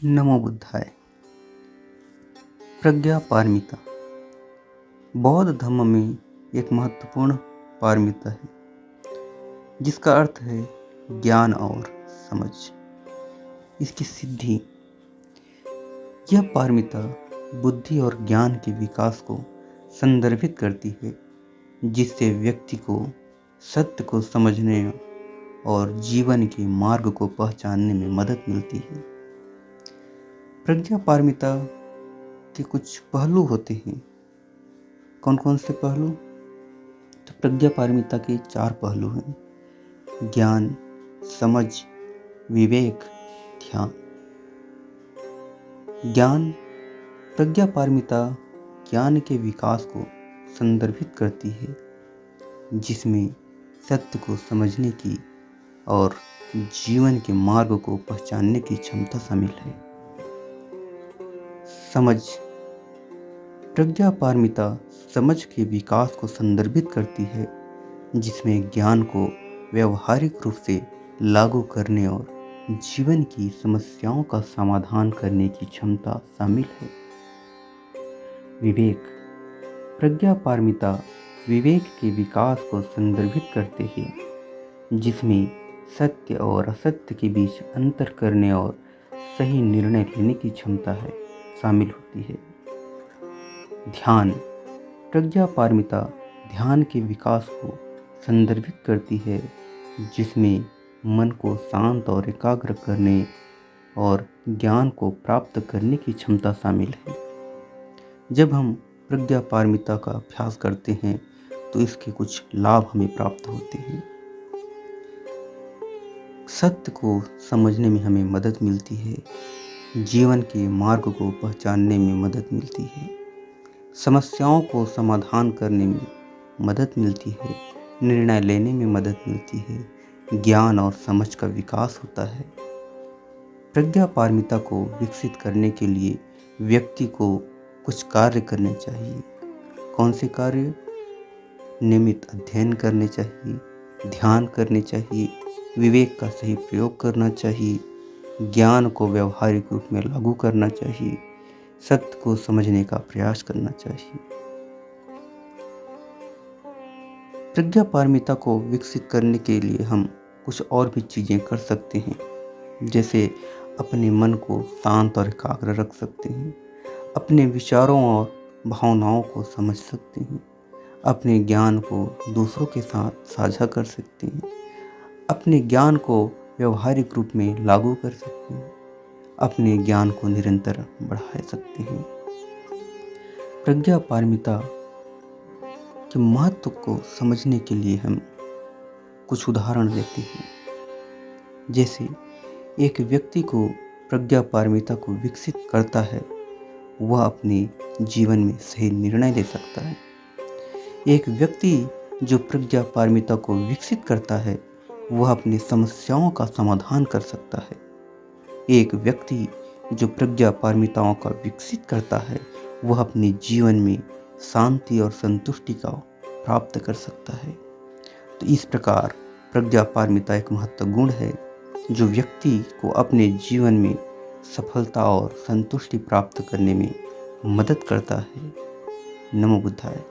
नमो बुद्धाय। प्रज्ञा पारमिता बौद्ध धर्म में एक महत्वपूर्ण पारमिता है जिसका अर्थ है ज्ञान और समझ, इसकी सिद्धि। यह पारमिता बुद्धि और ज्ञान के विकास को संदर्भित करती है, जिससे व्यक्ति को सत्य को समझने और जीवन के मार्ग को पहचानने में मदद मिलती है। प्रज्ञा पारमिता के कुछ पहलू होते हैं। कौन कौन से पहलू? तो प्रज्ञा पारमिता के 4 पहलू हैं: ज्ञान, समझ, विवेक, ध्यान। ज्ञान प्रज्ञा पारमिता ज्ञान के विकास को संदर्भित करती है, जिसमें सत्य को समझने की और जीवन के मार्ग को पहचानने की क्षमता शामिल है। समझ प्रज्ञा पारमिता समझ के विकास को संदर्भित करती है, जिसमें ज्ञान को व्यवहारिक रूप से लागू करने और जीवन की समस्याओं का समाधान करने की क्षमता शामिल है। विवेक प्रज्ञा पारमिता विवेक के विकास को संदर्भित करते हैं, जिसमें सत्य और असत्य के बीच अंतर करने और सही निर्णय लेने की क्षमता शामिल होती है। ध्यान प्रज्ञा पारमिता ध्यान के विकास को संदर्भित करती है, जिसमें मन को शांत और एकाग्र करने और ज्ञान को प्राप्त करने की क्षमता शामिल है। जब हम प्रज्ञा पारमिता का अभ्यास करते हैं तो इसके कुछ लाभ हमें प्राप्त होते हैं। सत्य को समझने में हमें मदद मिलती है, जीवन के मार्ग को पहचानने में मदद मिलती है, समस्याओं को समाधान करने में मदद मिलती है, निर्णय लेने में मदद मिलती है, ज्ञान और समझ का विकास होता है। प्रज्ञा पारमिता को विकसित करने के लिए व्यक्ति को कुछ कार्य करने चाहिए। कौन से कार्य? नियमित अध्ययन करने चाहिए, ध्यान करने चाहिए, विवेक का सही प्रयोग करना चाहिए, ज्ञान को व्यवहारिक रूप में लागू करना चाहिए, सत्य को समझने का प्रयास करना चाहिए। प्रज्ञा पारमिता को विकसित करने के लिए हम कुछ और भी चीज़ें कर सकते हैं, जैसे अपने मन को शांत और एकाग्र रख सकते हैं, अपने विचारों और भावनाओं को समझ सकते हैं, अपने ज्ञान को दूसरों के साथ साझा कर सकते हैं, अपने ज्ञान को व्यवहारिक रूप में लागू कर सकते हैं, अपने ज्ञान को निरंतर बढ़ा सकते हैं। प्रज्ञा पारमिता के महत्व को समझने के लिए हम कुछ उदाहरण देते हैं। जैसे एक व्यक्ति को प्रज्ञा पारमिता को विकसित करता है, वह अपने जीवन में सही निर्णय ले सकता है। एक व्यक्ति जो प्रज्ञा पारमिता को विकसित करता है, वह अपनी समस्याओं का समाधान कर सकता है। एक व्यक्ति जो प्रज्ञा पारमिताओं का विकसित करता है, वह अपने जीवन में शांति और संतुष्टि का प्राप्त कर सकता है। तो इस प्रकार प्रज्ञा पारमिता एक महत्वपूर्ण गुण है जो व्यक्ति को अपने जीवन में सफलता और संतुष्टि प्राप्त करने में मदद करता है। नमो बुद्धाय।